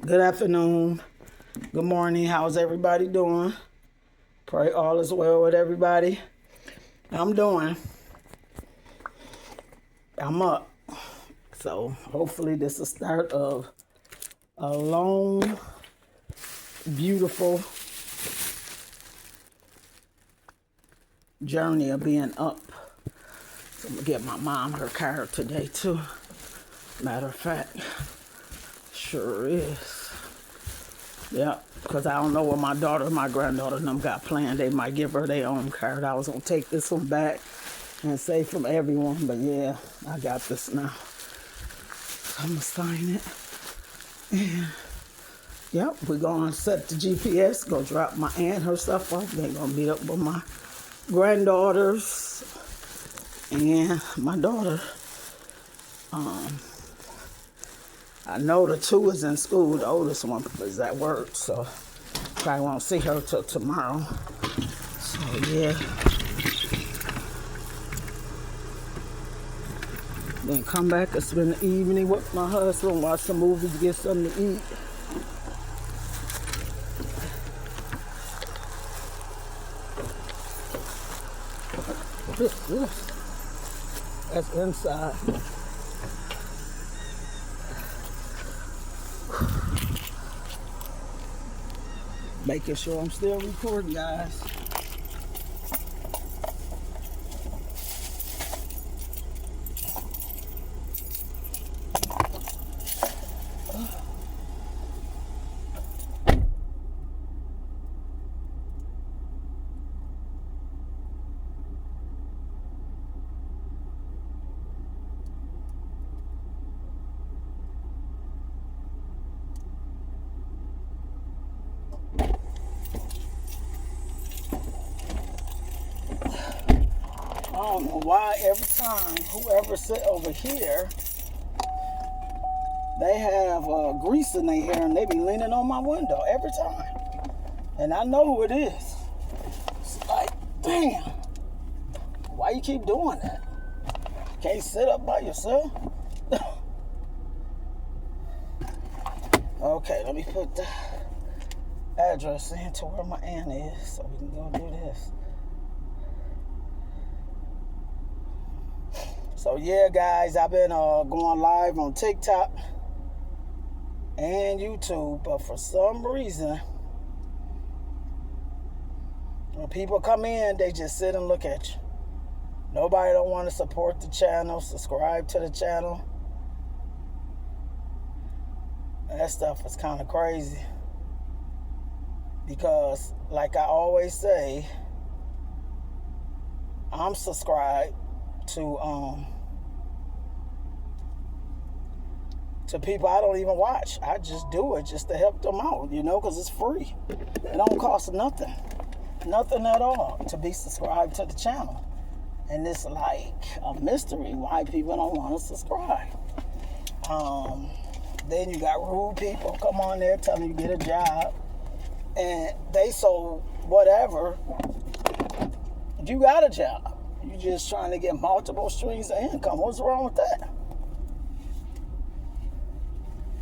Good afternoon. Good morning. How's everybody doing? Pray all is well with everybody. I'm up. So hopefully this is the start of a long, beautiful journey of being up. So I'm going to get my mom her card today too. Matter of fact, sure is. Yeah, because I don't know what my daughter and my granddaughter and them got planned. They might give her their own card. I was going to take this one back and say from everyone. But yeah, I got this now. I'm going to sign it. And yep, we're going to set the GPS, go drop my aunt her stuff off. They're going to meet up with my granddaughters and my daughter. I know the two is in school. The oldest one is at work, so probably won't see her till tomorrow. So yeah. Then come back and spend the evening with my husband, watch some movies, get something to eat. That's inside. Making sure I'm still recording, guys. I don't know why every time whoever sit over here, they have grease in their hair and they be leaning on my window every time. And I know who it is. It's like, damn, why you keep doing that? Can't sit up by yourself? Okay, let me put the address in to where my aunt is so we can go do this. So yeah, guys, I've been going live on TikTok and YouTube, but for some reason, when people come in, they just sit and look at you. Nobody don't want to support the channel, subscribe to the channel. That stuff is kind of crazy. Because, like I always say, I'm subscribed to people I don't even watch. I just do it just to help them out, because it's free. It don't cost nothing at all to be subscribed to the channel. And it's like a mystery why people don't want to subscribe. Then you got rude people come on there telling you get a job, and they so whatever. You got a job. You just trying to get multiple streams of income. What's wrong with that?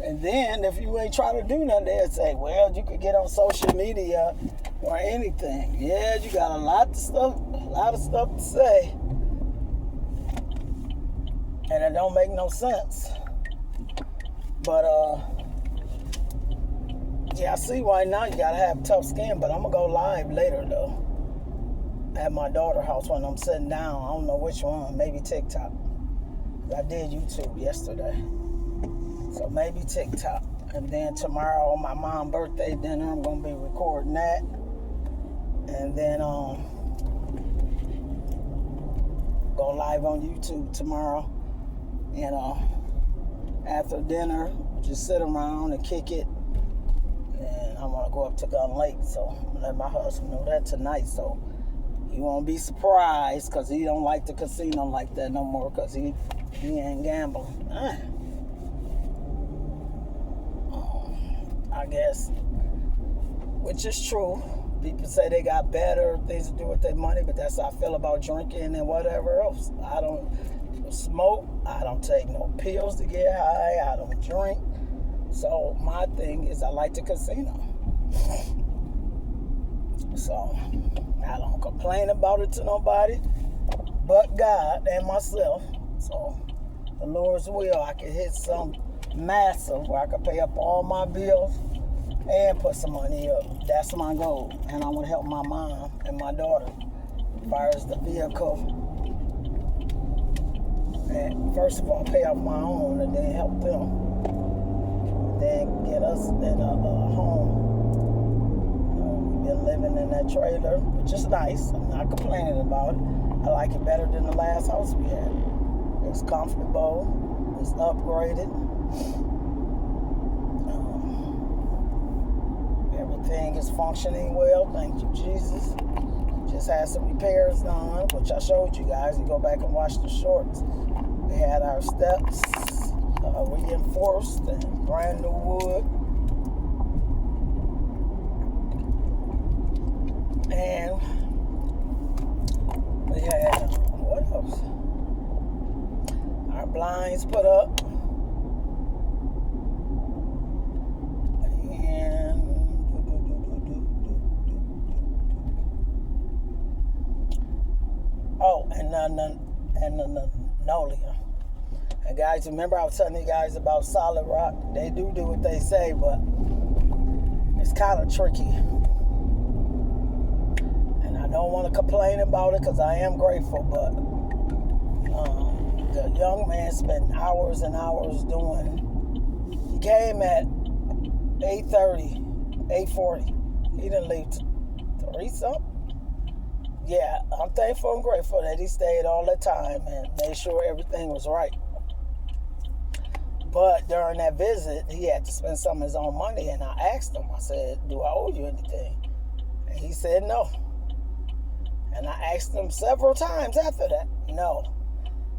And then if you ain't trying to do nothing, they'll say, well, you could get on social media or anything. Yeah, you got a lot of stuff to say. And it don't make no sense. But yeah, I see why now you gotta have tough skin, but I'm gonna go live later though. At my daughter's house when I'm sitting down. I don't know which one, maybe TikTok. I did YouTube yesterday. So maybe TikTok. And then tomorrow, my mom's birthday dinner, I'm going to be recording that. And then go live on YouTube tomorrow. After dinner, just sit around and kick it. And I want to go up to Gun Lake. So I'm going to let my husband know that tonight. So he won't be surprised because he don't like the casino like that no more because he ain't gambling. I guess, which is true. People say they got better things to do with their money, but that's how I feel about drinking and whatever else. I don't smoke. I don't take no pills to get high. I don't drink. So my thing is I like the casino. So I don't complain about it to nobody but God and myself. So the Lord's will, I can hit some massive where I can pay up all my bills and put some money up. That's my goal. And I want to help my mom and my daughter as far as the vehicle. And first of all, pay off my own and then help them. Then get us in a home. We've been living in that trailer, which is nice. I'm not complaining about it. I like it better than the last house we had. It's comfortable. It's upgraded. Everything is functioning well. Thank you, Jesus. Just had some repairs done, which I showed you guys. You go back and watch the shorts. We had our steps reinforced and brand new wood. And we had, what else? Our blinds put up. And the linoleum. And guys, remember I was telling you guys about solid rock. They do what they say, but it's kind of tricky. And I don't want to complain about it because I am grateful, but the young man spent hours and hours doing. He came at 8:30, 8:40. He didn't leave 3 something. Yeah, I'm thankful and grateful that he stayed all the time and made sure everything was right. But during that visit, he had to spend some of his own money, and I asked him, I said, do I owe you anything? And he said no. And I asked him several times after that, no.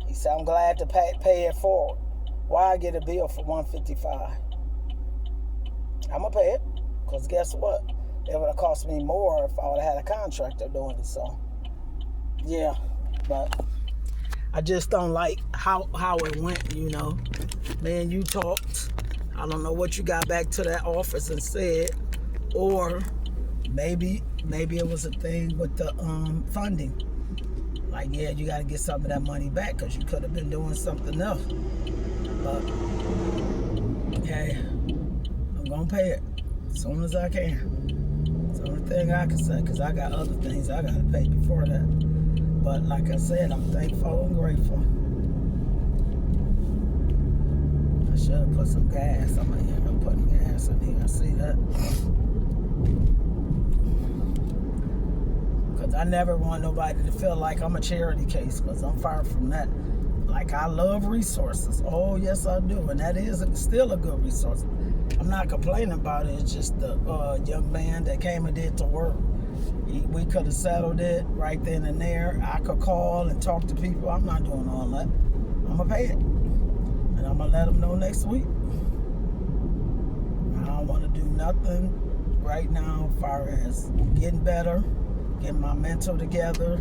He said, I'm glad to pay it forward. Why get a bill for $155? I'm going to pay it, because guess what? It would have cost me more if I would have had a contractor doing it. So, yeah, but I just don't like how it went, you know. Man, you talked. I don't know what you got back to that office and said, or maybe it was a thing with the funding. Like, yeah, you got to get some of that money back because you could have been doing something else. But, hey, I'm going to pay it as soon as I can. It's the only thing I can say because I got other things I got to pay before that. But like I said, I'm thankful and grateful. I should have put some gas. I'm going to end up putting gas in here. I see that. Because I never want nobody to feel like I'm a charity case because I'm far from that. Like, I love resources. Oh, yes, I do. And that is still a good resource. I'm not complaining about it. It's just the young man that came and did the work. We could have settled it right then and there. I could call and talk to people. I'm not doing all that. I'm going to pay it. And I'm going to let them know next week. I don't want to do nothing right now as far as getting better, getting my mental together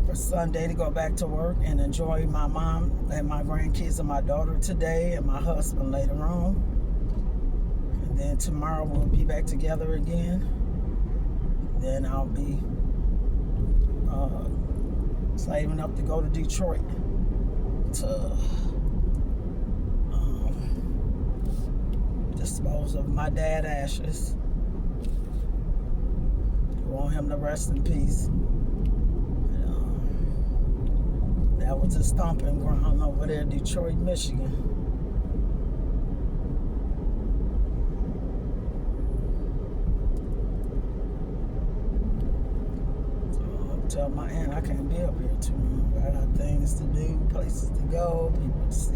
for Sunday to go back to work and enjoy my mom and my grandkids and my daughter today and my husband later on. And then tomorrow we'll be back together again. Then I'll be saving up to go to Detroit to dispose of my dad's ashes. I want him to rest in peace. That was a stomping ground over there in Detroit, Michigan. Tell my aunt I can't be up here too long. I got things to do, places to go, people to see.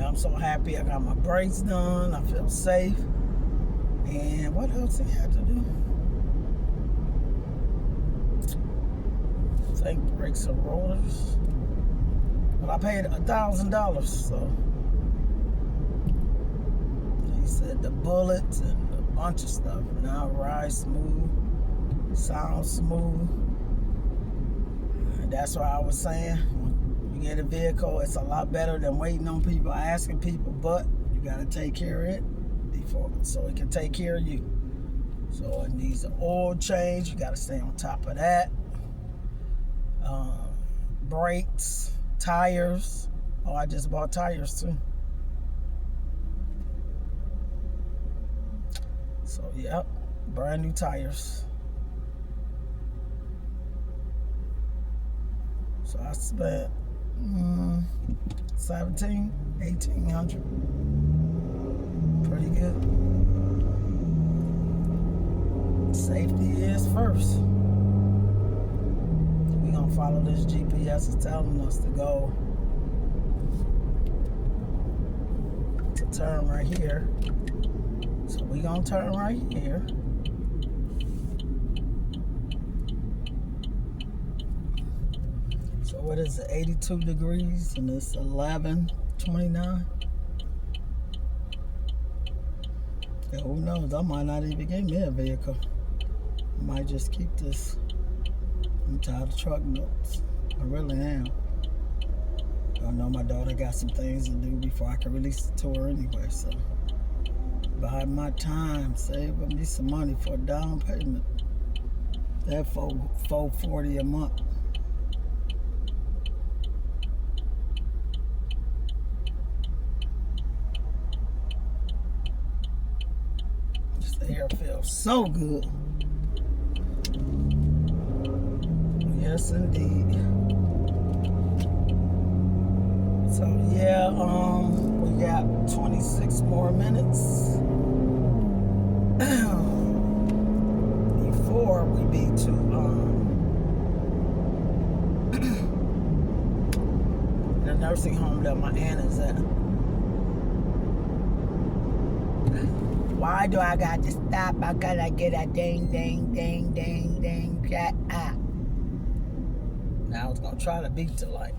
I'm so happy I got my brakes done. I feel safe. And what else he had to do? think brakes and rotors. But I paid $1,000, so he said the bullets and a bunch of stuff. Now ride smooth, sound smooth. And that's why I was saying, when you get a vehicle, it's a lot better than waiting on people, asking people, but you gotta take care of it before, so it can take care of you. So it needs an oil change, you gotta stay on top of that. Brakes, tires. Oh, I just bought tires too. So, yep, brand new tires. So I spent $1,800. Pretty good. Safety is first. We gonna follow this GPS is telling us to go to turn right here. So we gonna turn right here. So what is it, 82 degrees and it's 11:29? Yeah, who knows, I might not even get me a vehicle. I might just keep this. I'm tired of truck notes. I really am. I know my daughter got some things to do before I can release it to her anyway, so. Buy my time, save me some money for a down payment. That $440 a month. This air feels so good. Yes, indeed. So yeah, we got 26 more minutes before we be to the nursing home that my aunt is at. Why do I got to stop? I gotta get a ding, ding, ding, ding, ding, shut up. Now I was gonna try to beat the light.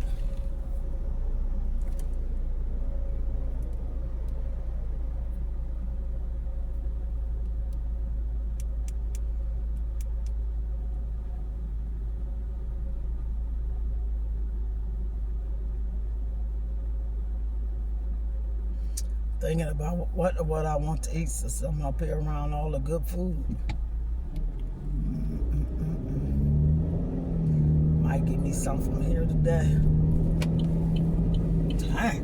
Thinking about what I want to eat, so I'm up here around all the good food. Might give me something from here today. Dang,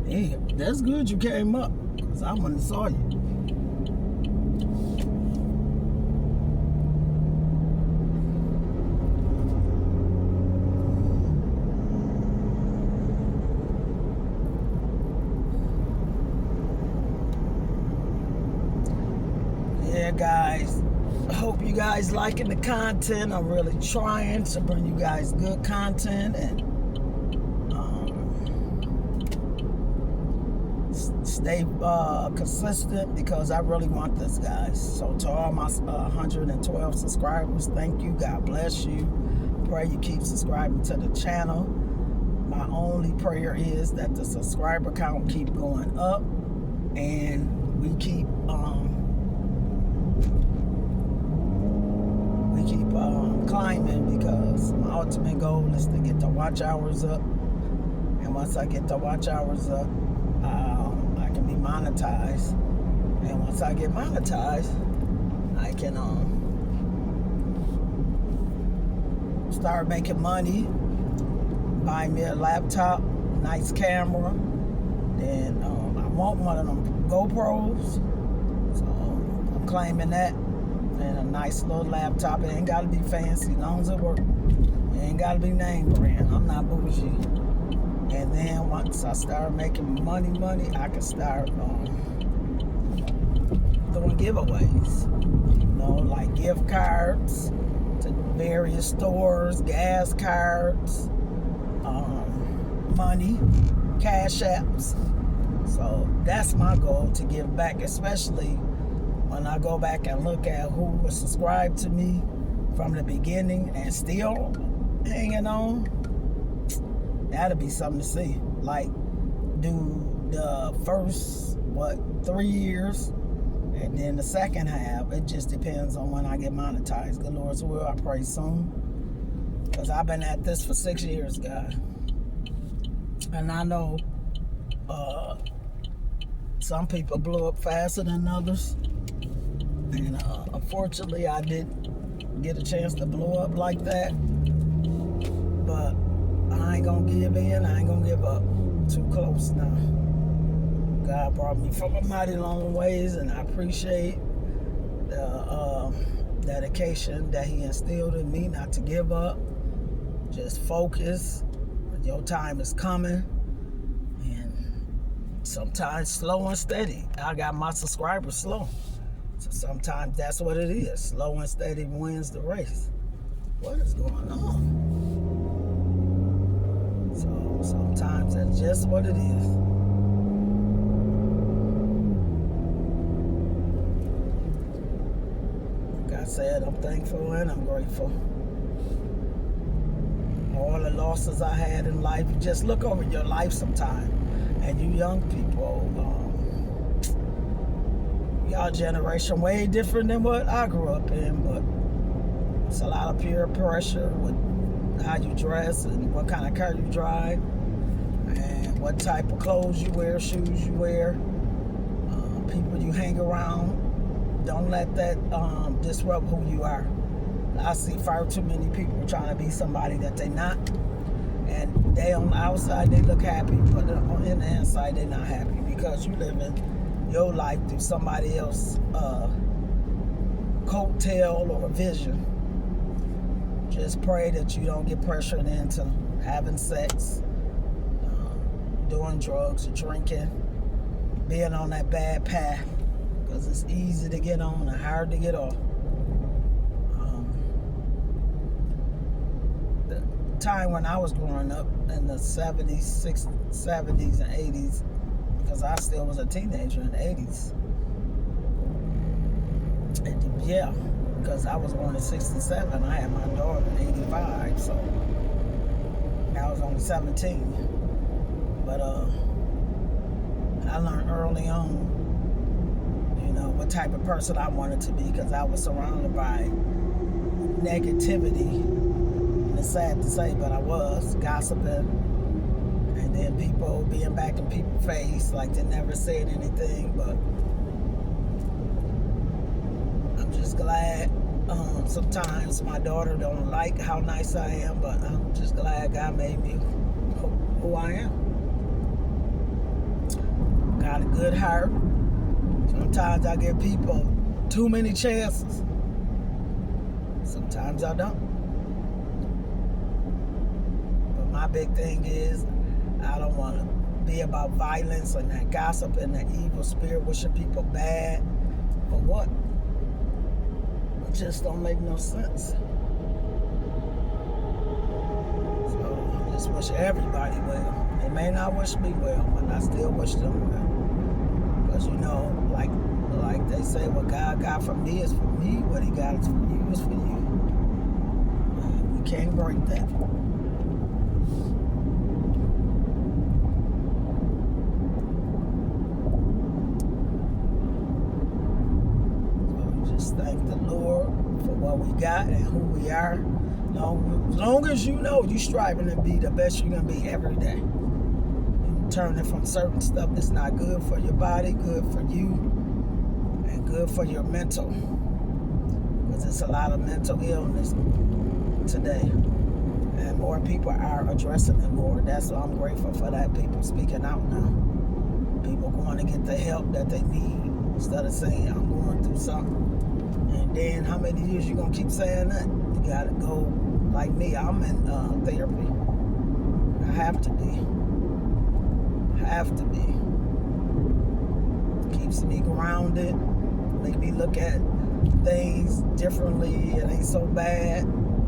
damn, that's good you came up, because I wouldn't have saw you. Yeah, guys, I hope you guys liking the content. I'm really trying to bring you guys good content and stay consistent, because I really want this, guys. So to all my 112 subscribers, thank you. God bless you. Pray you keep subscribing to the channel. My only prayer is that the subscriber count keep going up and we keep climbing, because my ultimate goal is to get the watch hours up, and once I get the watch hours up, I can be monetized, and once I get monetized, I can start making money, buy me a laptop, nice camera, then I want one of them GoPros, so I'm claiming that. And a nice little laptop. It ain't gotta be fancy, as long as it works. It ain't gotta be name brand. I'm not bougie. And then once I start making money, I can start doing giveaways. You know, like gift cards to various stores, gas cards, money, cash apps. So that's my goal, to give back, especially when I go back and look at who was subscribed to me from the beginning and still hanging on, that'll be something to see. Like, do the first, 3 years, and then the second half. It just depends on when I get monetized. Good Lord's will, I pray soon. Because I've been at this for 6 years, God. And I know some people blow up faster than others. And unfortunately, I didn't get a chance to blow up like that. But I ain't going to give in. I ain't going to give up. Too close now. God brought me from a mighty long ways, and I appreciate the dedication that He instilled in me not to give up. Just focus. Your time is coming. And sometimes slow and steady. I got my subscribers slow. So sometimes that's what it is. Slow and steady wins the race. What is going on? So sometimes that's just what it is. Like I said, I'm thankful and I'm grateful. All the losses I had in life, just look over your life sometime. And you young people, y'all generation way different than what I grew up in, but it's a lot of peer pressure with how you dress and what kind of car you drive and what type of clothes you wear, shoes you wear, people you hang around. Don't let that disrupt who you are. I see far too many people trying to be somebody that they're not, and they on the outside they look happy, but on the inside they're not happy because you living your life through somebody else's coattail or vision. Just pray that you don't get pressured into having sex, doing drugs or drinking, being on that bad path, because it's easy to get on and hard to get off. The time when I was growing up in the 70s, 70s and 80s, because I still was a teenager in the 80s. And yeah, because I was born in 67. I had my daughter in 85, so I was only 17. But I learned early on, what type of person I wanted to be, because I was surrounded by negativity. And it's sad to say, but I was gossiping. And then people being back in people's face like they never said anything, but I'm just glad. Sometimes my daughter don't like how nice I am, but I'm just glad God made me who I am. Got a good heart. Sometimes I give people too many chances. Sometimes I don't. But my big thing is I don't want to be about violence and that gossip and that evil spirit wishing people bad. For what? It just don't make no sense. So I just wish everybody well. They may not wish me well, but I still wish them well. Because like they say, what God got for me is for me. What He got for you is for you. We can't break that. Thank the Lord for what we got and who we are. As long as you know you're striving to be the best you're going to be every day. And turning from certain stuff that's not good for your body, good for you, and good for your mental. Because there's a lot of mental illness today. And more people are addressing it more. That's why I'm grateful for that. People speaking out now. People going to get the help that they need instead of saying, I'm going through something. And then how many years you gonna keep saying that? You gotta go like me. I'm in therapy. I have to be. Keeps me grounded. Make me look at things differently. It ain't so bad.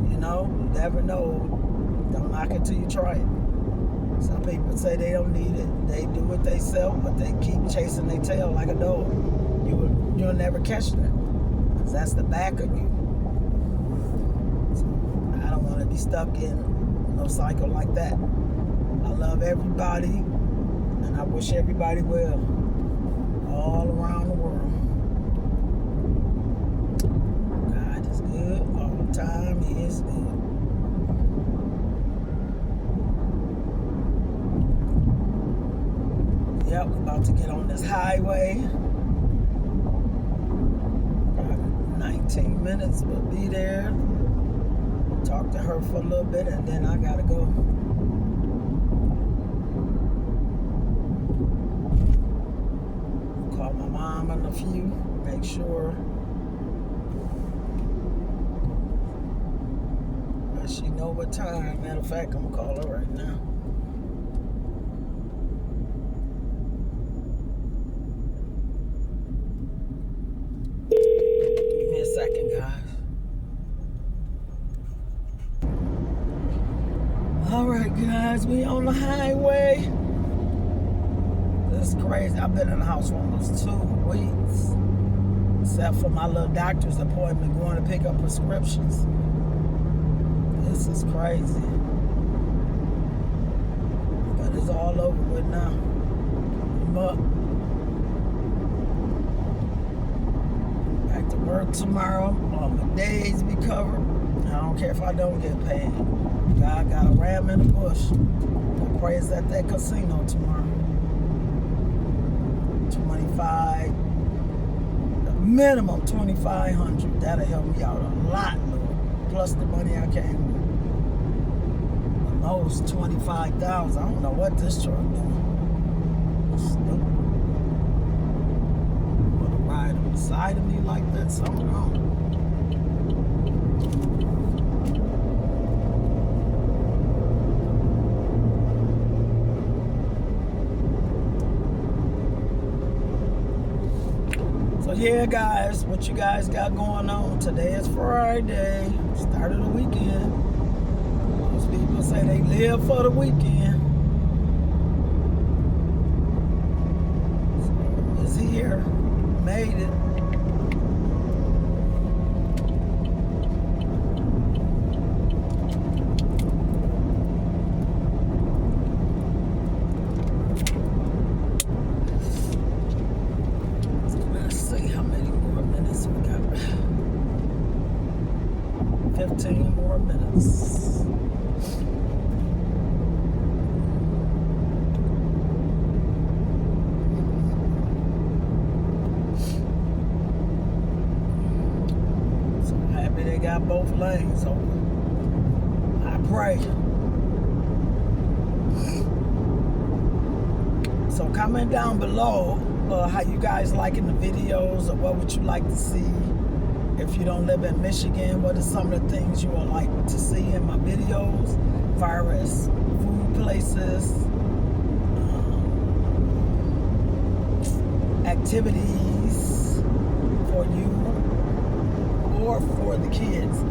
You never know. Don't knock it till you try it. Some people say they don't need it. They do it themselves, but they keep chasing their tail like a dog. You'll never catch that. That's the back of you. So I don't want to be stuck in no cycle like that. I love everybody, and I wish everybody well all around the world. God is good all the time. He is good. Yep, we're about to get on this highway. About 19 minutes, we'll be there. Talk to her for a little bit, and then I gotta go. Call my mom in a few, make sure that she know what time. Matter of fact, I'm gonna call her right now. Give me a second, guys. All right, guys, we on the highway. This is crazy. I've been in the house for almost 2 weeks, except for my little doctor's appointment, going to pick up prescriptions. This is crazy. But it's all over with now. I'm up. Back to work tomorrow. All my days be covered. I don't care if I don't get paid. God got a ram in the bush. I pray it's at that casino tomorrow. 25, the minimum 2,500. That'll help me out a lot, Lord. Plus the money I came with. The most 25,000. I don't know what this truck doing. Stupid. Want to ride on the side of me like that? Something wrong. Yeah, guys, what you guys got going on? Today is Friday, start of the weekend. Most people say they live for the weekend. So it's here, made it. Got both lanes open. I pray. So comment down below how you guys liking the videos, or what would you like to see. If you don't live in Michigan, what are some of the things you would like to see in my videos, as far as food places, activities for you or for the kids.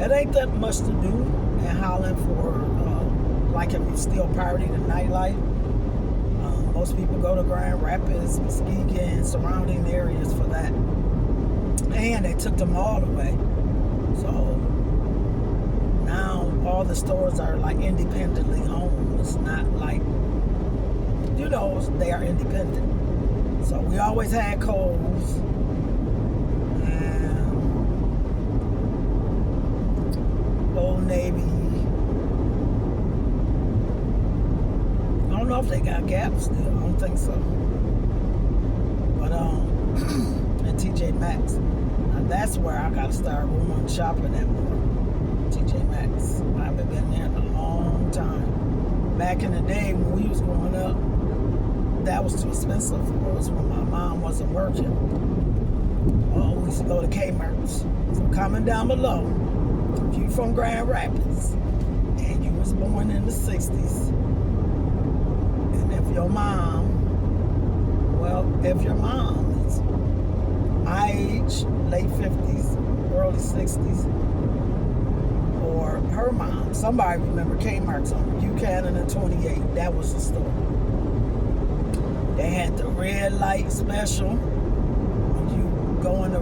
It ain't that much to do in Holland for, like if you still party the nightlife. Most people go to Grand Rapids, Muskegon, surrounding areas for that. And they took them all away. So now all the stores are like independently owned. It's not like, you know, they are independent. So we always had Kohl's. Old Navy. I don't know if they got Gap still. I don't think so. But and TJ Maxx. Now that's where I gotta start going shopping at more. TJ Maxx. I haven't been there in a long time. Back in the day when we was growing up, that was too expensive for us when my mom wasn't working. We used to go to Kmart's. So comment down below. If you from Grand Rapids and you was born in the 60s, and if your mom is my age, late 50s, early 60s, or her mom, somebody remember Kmart's on Buchanan and 28, that was the store. They had the red light special. When you go in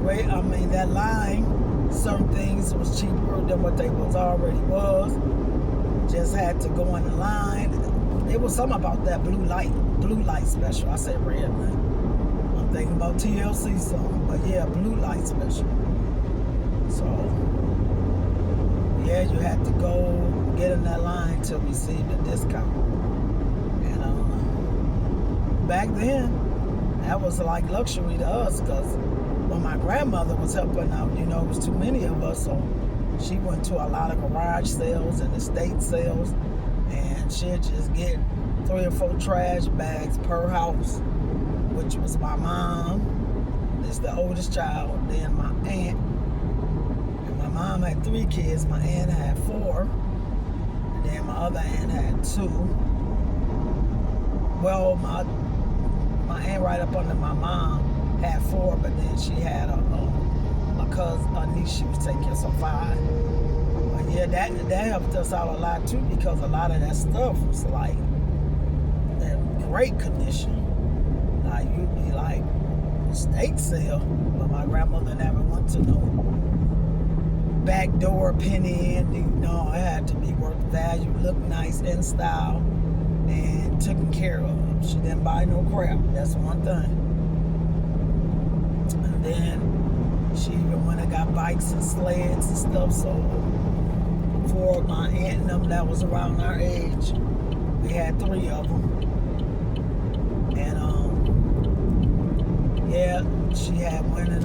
that line, certain things was cheaper than what they already was. Just had to go in the line. It was something about that blue light special. I said red light. I'm thinking about TLC song, but yeah, blue light special. So yeah, you had to go get in that line to receive the discount. And back then, that was like luxury to us, because when my grandmother was helping out, it was too many of us, so she went to a lot of garage sales and estate sales, and she'd just get 3 or 4 trash bags per house, which was my mom, is the oldest child, then my aunt, and my mom had 3 kids, my aunt had 4, and then my other aunt had 2. Well, my aunt right up under my mom had 4, but then she had a cousin, a niece she was taking care of, so 5. But yeah, that helped us out a lot too, because a lot of that stuff was like in great condition. Like you'd be like estate sale, but my grandmother never went to no back door penny in. It had to be worth value, look nice, in style, and taken care of. She didn't buy no crap. That's one thing. And then she even went and got bikes and sleds and stuff. So for my aunt and them that was around our age, we had 3 of them. And yeah, she had went and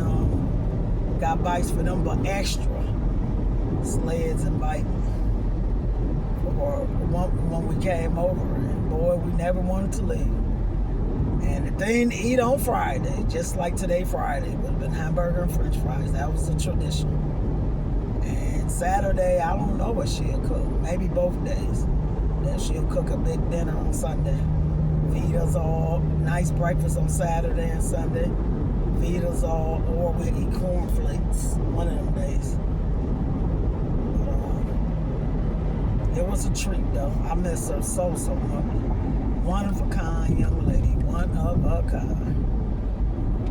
got bikes for them, but extra sleds and bikes for when we came over. And boy, we never wanted to leave. And the thing to eat on Friday, just like today Friday, would have been hamburger and french fries. That was the tradition. And Saturday, I don't know what she'll cook. Maybe both days. Then she'll cook a big dinner on Sunday. Feed us all. Nice breakfast on Saturday and Sunday. Feed us all. Or we'll eat cornflakes one of them days. But, it was a treat, though. I miss her so much. One of a kind young lady. One of a kind.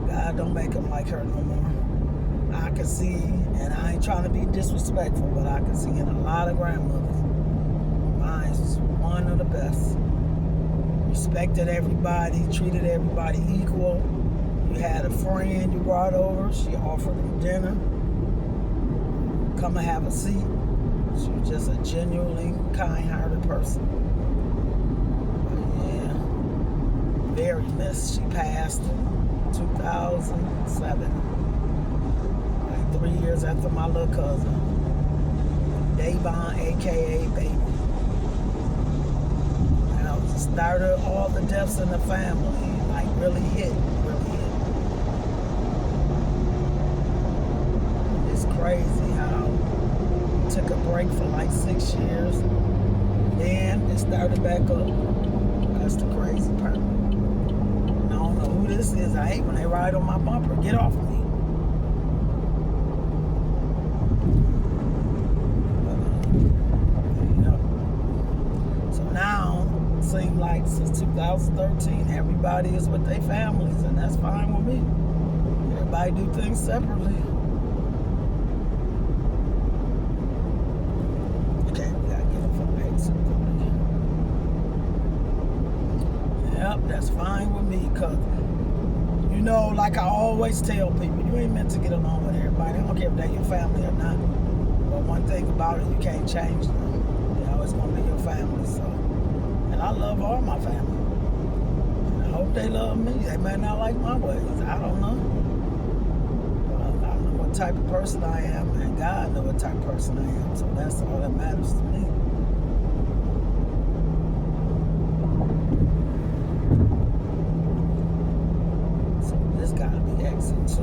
God don't make them like her no more. I can see, and I ain't trying to be disrespectful, but I can see in a lot of grandmothers. Mine's one of the best. Respected everybody, treated everybody equal. You had a friend you brought over, she offered them dinner. Come and have a seat. She was just a genuinely kind-hearted person. Very missed. She passed in 2007. Like 3 years after my little cousin, Davon, aka Baby. And I started all the deaths in the family. Like really hit. It's crazy how it took a break for like 6 years. Then it started back up. That's the crazy part. Who this is. I hate when they ride on my bumper. Get off of me. So now, it seems like since 2013, everybody is with their families, and that's fine with me. Everybody do things separately. Okay, we gotta get up from exit 3. Yep, that's fine with me, because like I always tell people, you ain't meant to get along with everybody. I don't care if they're your family or not. But one thing about it, you can't change them. They're always going to be your family. So, and I love all my family. And I hope they love me. They may not like my ways. I don't know. But I know what type of person I am, and God knows what type of person I am. So that's all that matters to me. Gotta be exit 2.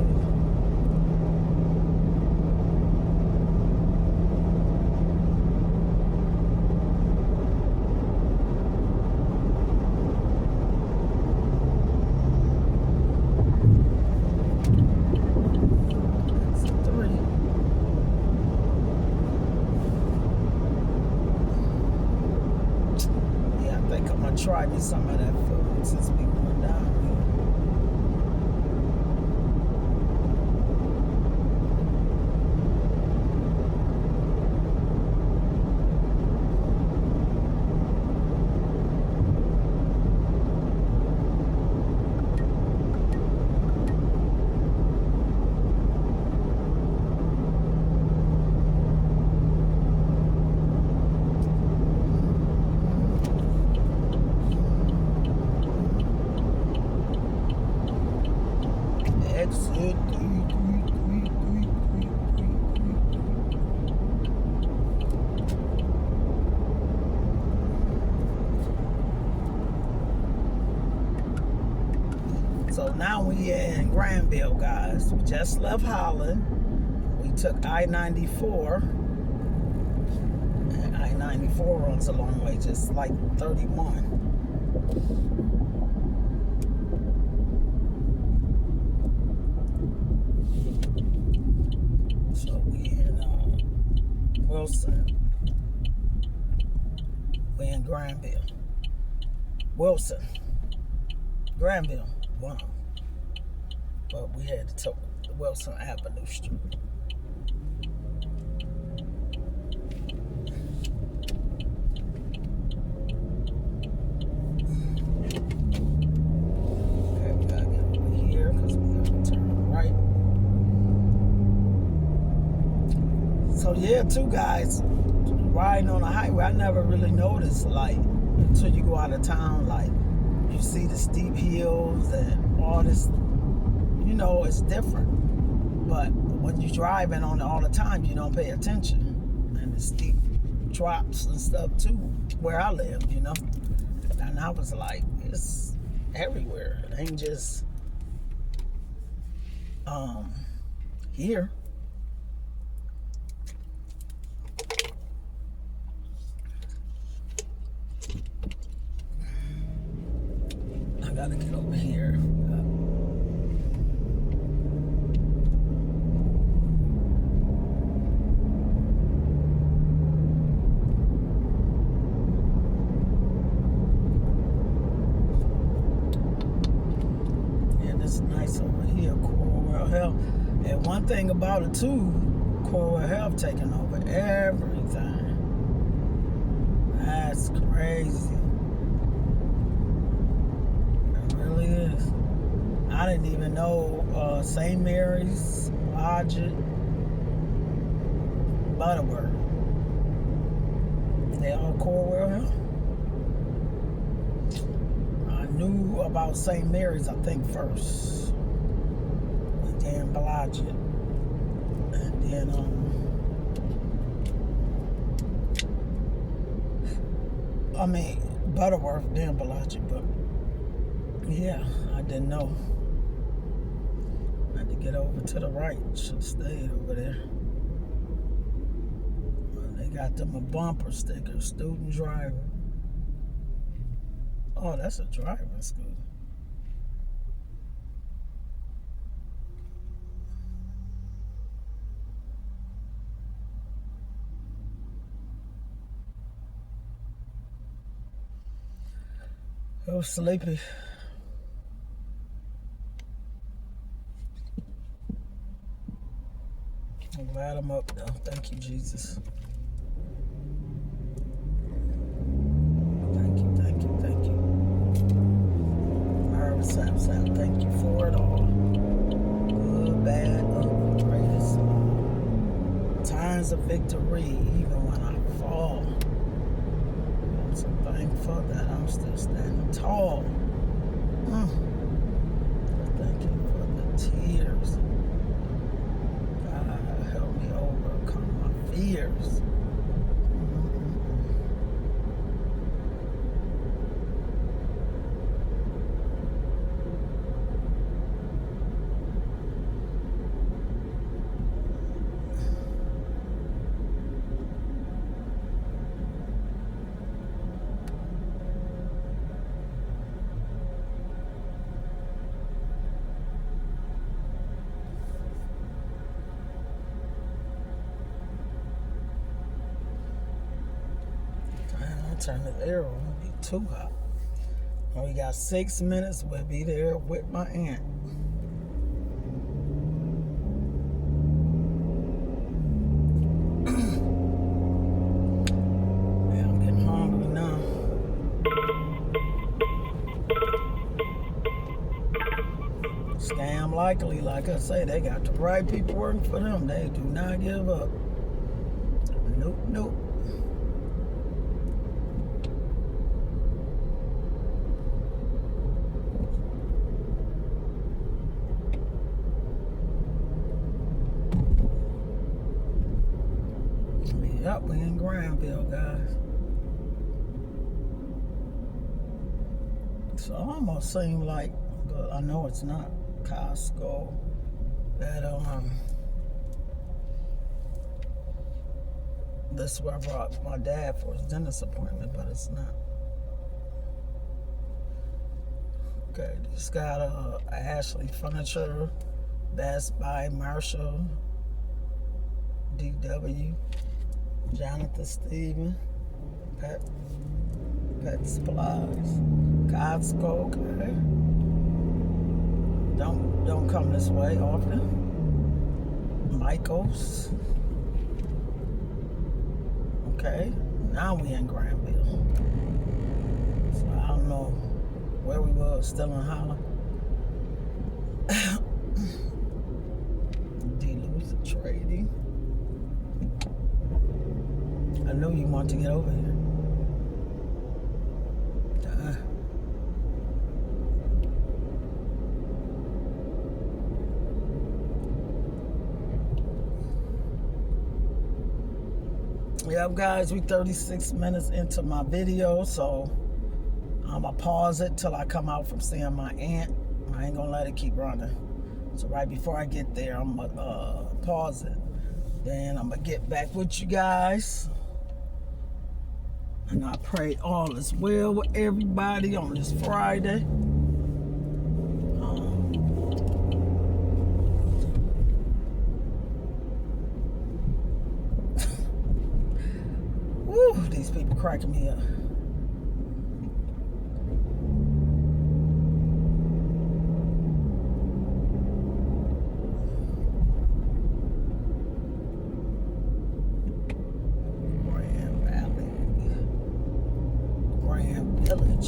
Exit 3. Yeah, I think I'm gonna try me some of that food since we going down here. we in Granville, guys. We just left Holland. We took I-94. And I-94 runs a long way, just like 31. So we in Wilson. We in Granville. Wilson. Granville, one of them. But we had to take Wilson Avenue Street. Okay, we gotta get over here because we gotta turn right. So yeah, too, guys, riding on the highway, I never really noticed, like, until you go out of town, like, you see the steep hills and all this, you know, it's different. But when you're driving on it all the time, you don't pay attention. And the steep drops and stuff too, where I live, you know. And I was like, it's everywhere. It ain't just here. I gotta get over here. Yeah, this is nice over here, Coral Health. And one thing about it too, Coral Health taking over everything. That's crazy. Is. I didn't even know St. Mary's, Logic, Butterworth. They all Corewell Health. I knew about St. Mary's, I think, first. And then Logic. And then I mean Butterworth, then Logic, but yeah, I didn't know. I had to get over to the right. Should have stayed over there. They got them a bumper sticker, student driver. Oh, that's a driving school. I was sleepy. I'm glad I'm up though. Thank you, Jesus. Thank you, thank you, thank you. Marvin Sapp, thank you for it all. Good, bad, ugly, greatest. Times of victory, even when I fall. I'm so thankful that I'm still standing tall. Thank you for the tears. Help me overcome my fears. Turn the air on, it'll be too hot. We got 6 minutes, we'll be there with my aunt. Yeah, I'm getting hungry now. Scam likely, like I say, they got the right people working for them. They do not give up. Nope, nope. Yep, we in Granville, guys. So it almost seemed like, but I know it's not. Costco. That that's where I brought my dad for his dentist appointment, but it's not. Okay, just got Ashley Furniture, Best Buy, Marshall, DW, Jonathan Steven, Pet Supplies, Costco. Okay, don't come this way often. Michaels. Okay, now we in Granville. So I don't know where we were, still in Holland. Duluth Trading. I knew you want to get over here. Yep, guys, we 36 minutes into my video, so I'm gonna pause it till I come out from seeing my aunt. I ain't gonna let it keep running. So right before I get there, I'm gonna pause it. Then I'm gonna get back with you guys. And I pray all is well with everybody on this Friday. Woo, these people cracking me up.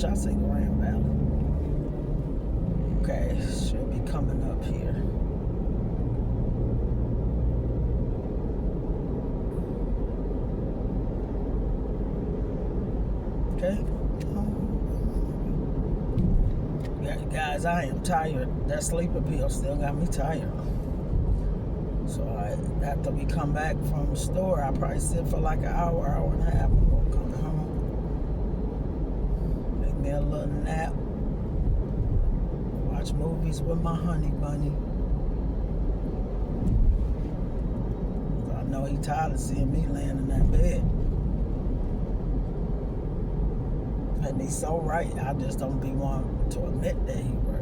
I say Grand Valley. Okay, should be coming up here. Okay. Yeah, guys, I am tired. That sleeping pill still got me tired. So after we come back from the store, I probably sit for like an hour and a half. We'll come home. Me a little nap, watch movies with my honey bunny. I know he tired of seeing me laying in that bed. And he's so right, I just don't be wanting to admit that he right.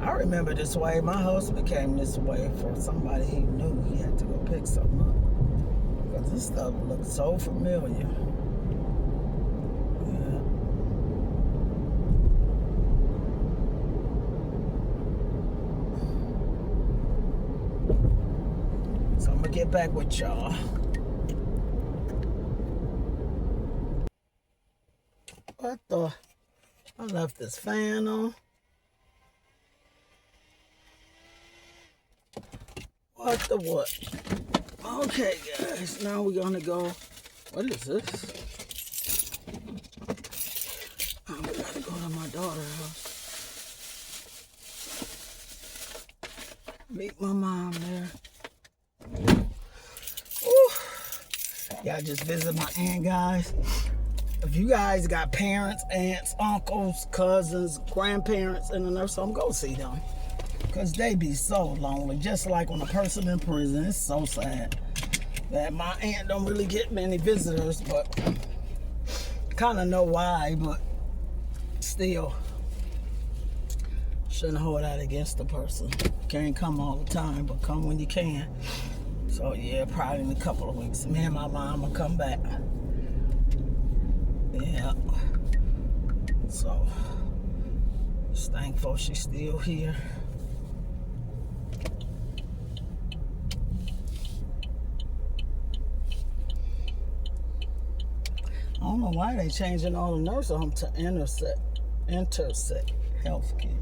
I remember this way. My husband came this way for somebody he knew. He had to go pick something up. Because this stuff looked so familiar. Yeah. So I'm going to get back with y'all. What the? I left this fan on. What the what? Okay, guys, now we're gonna go. What is this? Oh, we gotta go to my daughter's house. Meet my mom there. Ooh. Yeah, I just visit my aunt, guys. If you guys got parents, aunts, uncles, cousins, grandparents in the nursing home, go see them. Because they be so lonely. Just like when a person in prison. It's so sad that my aunt don't really get many visitors, but kind of know why, but still shouldn't hold that against the person. Can't come all the time, but come when you can. So yeah, probably in a couple of weeks, me and my mom will come back. Yeah. So just thankful she's still here. I don't know why they changing all the nursing homes to Intersect Healthcare.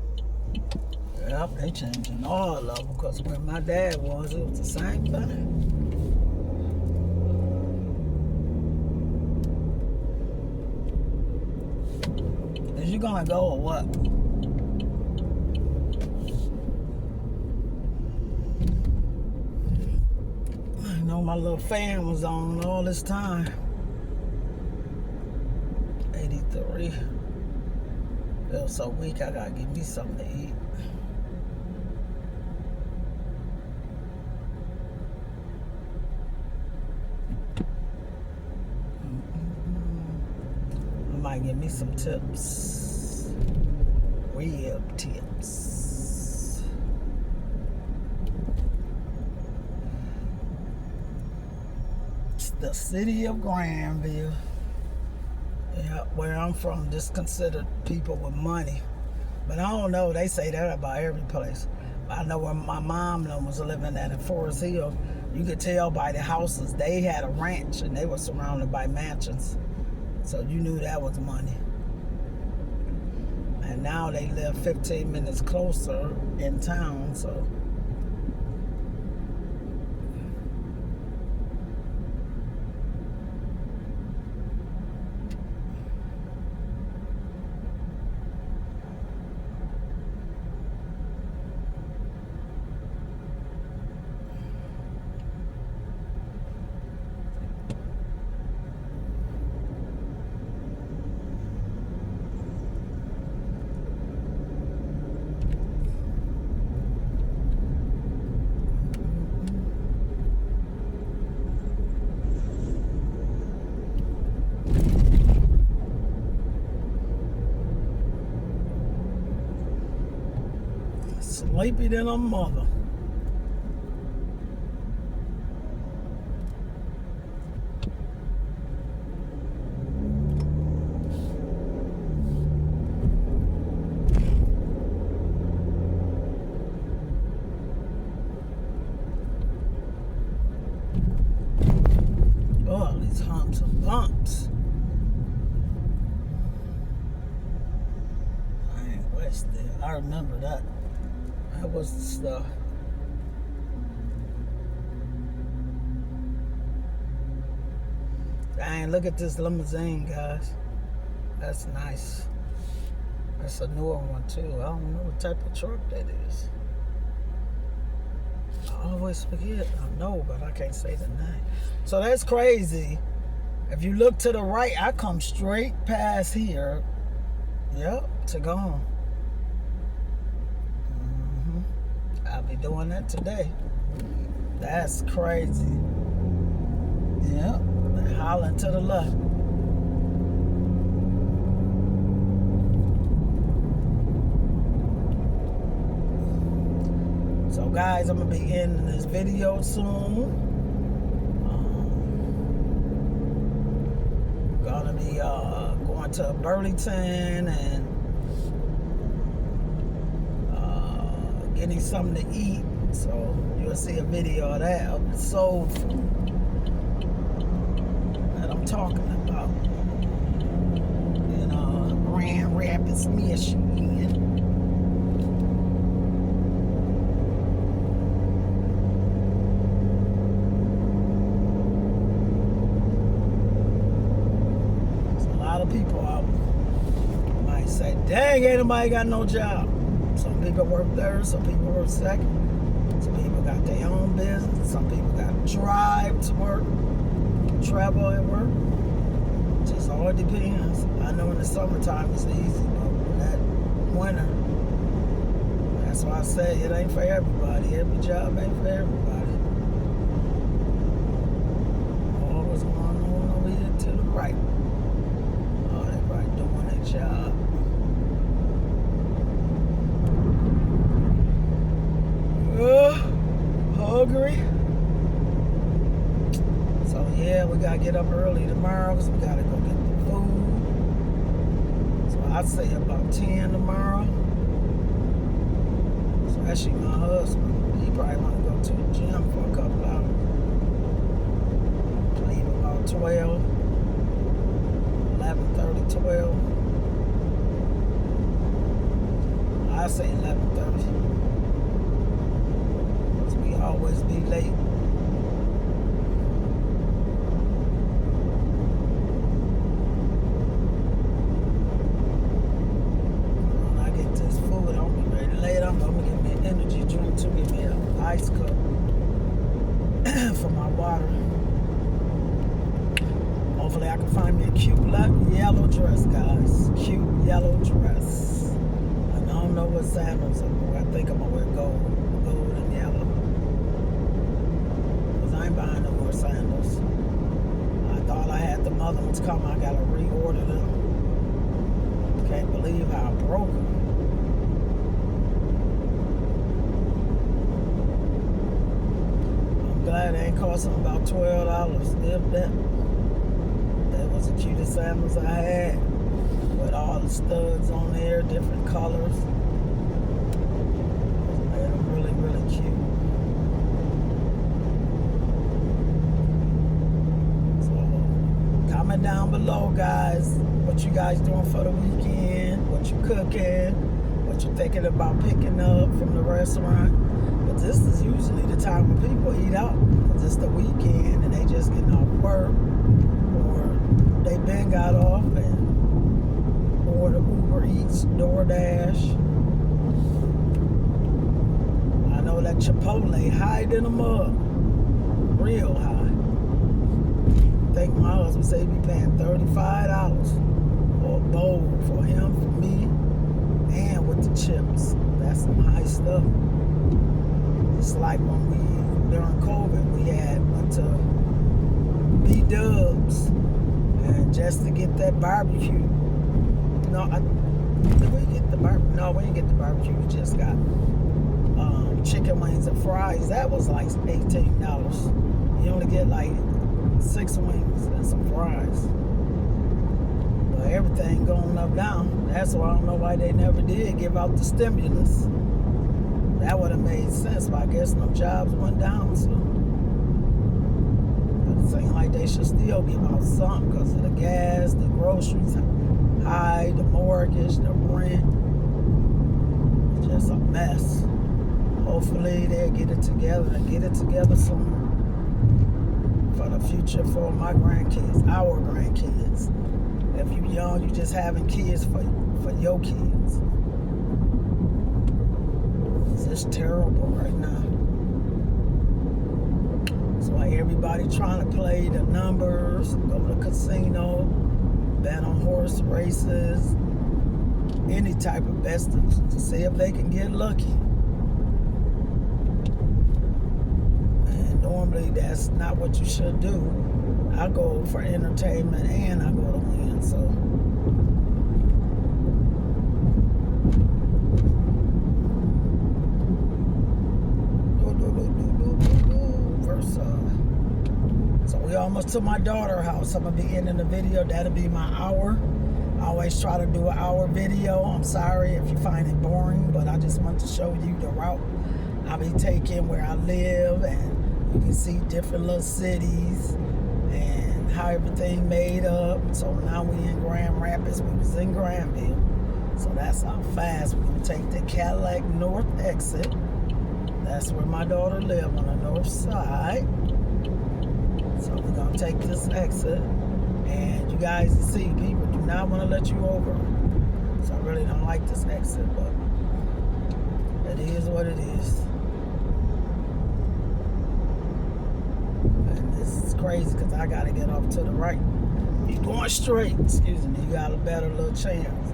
Yep, they changing all of them, because where my dad was, it was the same thing. you gonna go or what? I know my little fan was on all this time. 83. Feel so weak, I gotta give me something to eat. I might give me some tips. Rib tips. It's the city of Granville. Yeah, where I'm from, just considered people with money. But I don't know, they say that about every place. I know where my mom was living at in Forest Hill, you could tell by the houses. They had a ranch and they were surrounded by mansions. So you knew that was money. And now they live 15 minutes closer in town, so. Sleepy than a mother. Oh, these humps and bumps. I ain't west there. I remember that. That was the stuff. Dang, look at this limousine, guys. That's nice. That's a newer one, too. I don't know what type of truck that is. I always forget. I know, but I can't say the name. So that's crazy. If you look to the right, I come straight past here. Yep, to go home. I'll be doing that today. That's crazy. Yep, hollering to the left. So guys, I'm gonna be ending this video soon. Gonna be going to Burlington and getting something to eat. So you'll see a video of that, of the soul food that I'm talking about. In Grand Rapids, Michigan. People out might say, dang, ain't nobody got no job. Some people work third, some people work second. Some people got their own business. Some people got to drive to work, travel at work. Just all depends. I know in the summertime it's easy, but when that winter, that's why I say it ain't for everybody. Every job ain't for everybody. Oh, what's going on over here to the right? Job. Hungry. So yeah, we gotta get up early tomorrow because we gotta go get the food. So I'd say about 10 tomorrow. Especially my husband. He probably wanna go to the gym for a couple hours. Leave about 12. 11:30, 12. I say 11:30. Because we always be late. ice cup for my water. Hopefully I can find me a cute yellow dress, guys. Cute yellow dress. And I don't know what sandals I'm gonna wear. I think I'm gonna wear gold and yellow. Because I ain't buying no more sandals. I thought I had the other ones come. I gotta reorder them. Can't believe how I broke them. I'm glad they ain't costing about $12, if that. That was the cutest sandals I had, with all the studs on there, different colors. They're really, really cute. So, comment down below, guys, what you guys doing for the weekend, what you cooking, what you thinking about picking up from the restaurant. But this is usually the time when people eat out, because it's the weekend and they just getting off work, or they been got off and order Uber Eats, DoorDash. I know that Chipotle high in them up, real high. I think my husband said he'd be paying $35 for a bowl for him, for me, and with the chips. That's some high stuff. It's like when we, during COVID, we went to B-Dubs, and just to get that barbecue. No, did we get the barbecue? No, we didn't get the barbecue. We just got chicken wings and fries. That was like $18. You only get like 6 wings and some fries. But everything going up down. That's why I don't know why they never did give out the stimulus. That would have made sense, but I guess no jobs went down, so. But it seems like they should still give out something because of the gas, the groceries high, the mortgage, the rent. It's just a mess. Hopefully they'll get it together and get it together soon for the future for my grandkids, our grandkids. If you're young, you just having kids for your kids. It's just terrible right now. That's why everybody trying to play the numbers, go to the casino, bet on horse races, any type of bets to see if they can get lucky. And normally that's not what you should do. I go for entertainment and I go to win, so. So we almost to my daughter's house. I'm gonna be ending the video. That'll be my hour. I always try to do an hour video. I'm sorry if you find it boring, but I just want to show you the route I'll be taking, where I live, and you can see different little cities and how everything made up. So now we in Grand Rapids. We was in Granville. So that's how fast we're gonna take the Cadillac North exit. That's where my daughter lives, on the north side. So we're gonna take this exit, and you guys see, people do not want to let you over. So I really don't like this exit, but it is what it is. And this is crazy because I gotta get off to the right. If you're going straight, excuse me, you got a better little chance.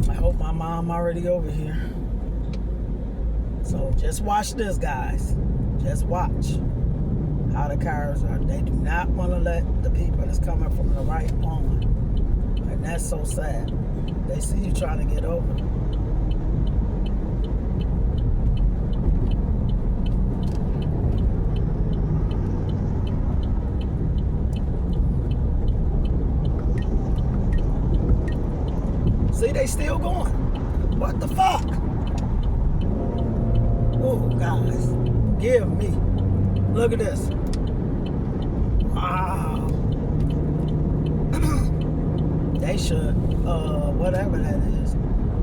I hope my mom already over here. So just watch this, guys. Just watch how the cars are. They do not want to let the people that's coming from the right on. And that's so sad. They see you trying to get over. See, they still going. What the fuck? Oh, guys, give me. Look at this. Wow. They should, whatever that is,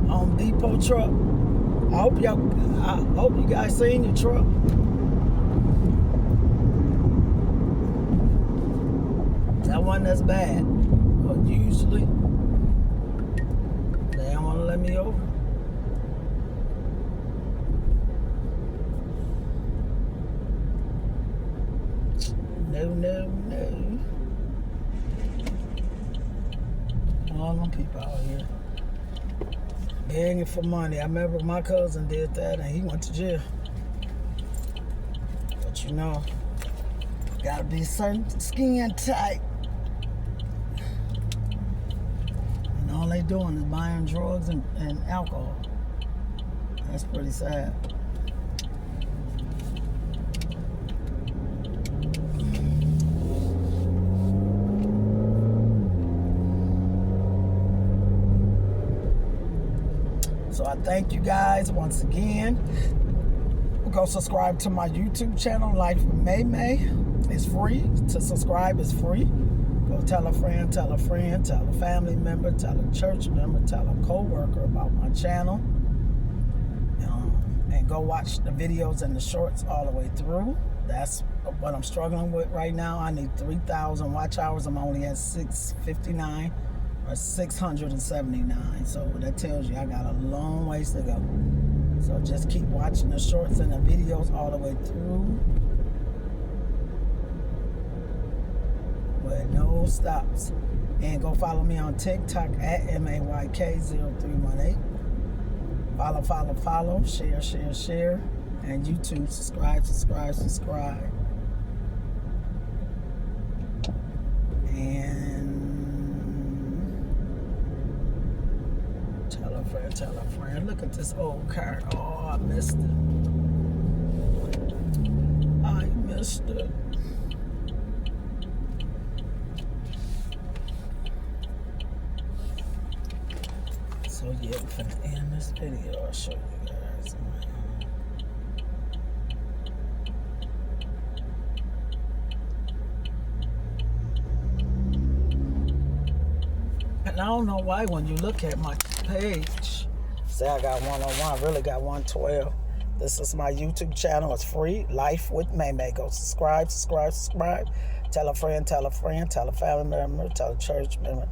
Home Depot truck. I hope you guys seen your truck. That one that's bad. but usually they don't want to let me over. No. All them people out here begging for money. I remember my cousin did that and he went to jail. But you know, gotta be certain skin tight. And all they doing is buying drugs and alcohol. That's pretty sad. So I thank you guys once again. Go subscribe to my YouTube channel, Life with May May. It's free. To subscribe is free. Go tell a friend, tell a family member, tell a church member, tell a co-worker about my channel. And go watch the videos and the shorts all the way through. That's what I'm struggling with right now. I need 3,000 watch hours. I'm only at 659 or 679. So that tells you I got a long ways to go. So just keep watching the shorts and the videos all the way through with no stops. And go follow me on TikTok at MAYK0318. Follow, share. And YouTube, subscribe. And tell a friend. Look at this old car. Oh, I missed it. So yeah, I'm finna end this video. I'll show you guys. And I don't know why when you look at my page, say I got 101, I really got 112. This is my YouTube channel. It's free. Life with May May. Go subscribe. Tell a friend, tell a family member, tell a church member,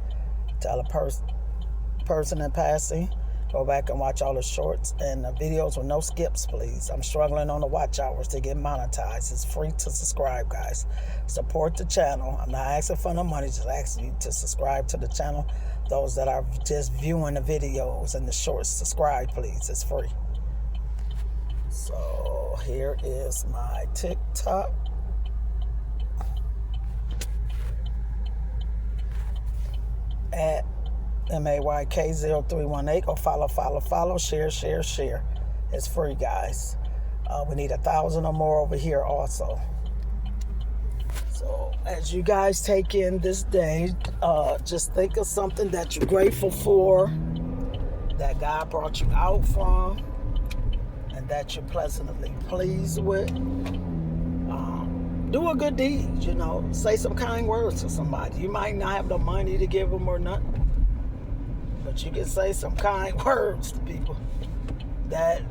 tell a person in passing. Go back and watch all the shorts and the videos with no skips, please. I'm struggling on the watch hours to get monetized. It's free to subscribe, guys. Support the channel. I'm not asking for no money, just asking you to subscribe to the channel. Those that are just viewing the videos and the shorts, subscribe, please. It's free. So here is my TikTok. At MAYK0318. Go follow, share. It's free, guys. We need 1,000 or more over here also. So as you guys take in this day, just think of something that you're grateful for, that God brought you out from, and that you're pleasantly pleased with. Do a good deed, you know. Say some kind words to somebody. You might not have the money to give them or nothing, but you can say some kind words to people. That's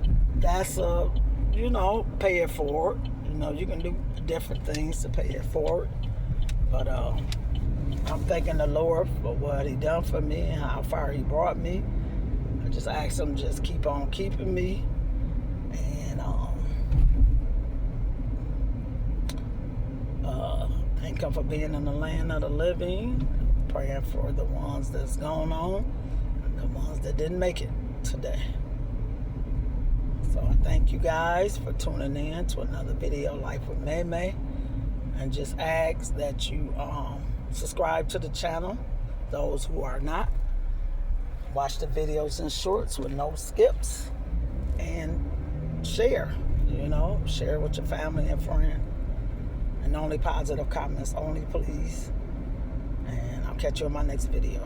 pay it forward. You know, you can do different things to pay it forward. But I'm thanking the Lord for what He done for me and how far He brought me. I just ask Him just keep on keeping me, and thank Him for being in the land of the living. Praying for the ones that's going on and the ones that didn't make it today. So I thank you guys for tuning in to another video, Life with May May, and just ask that you subscribe to the channel, those who are not. Watch the videos and shorts with no skips, and share with your family and friends. And only positive comments only, please. And I'll catch you in my next video.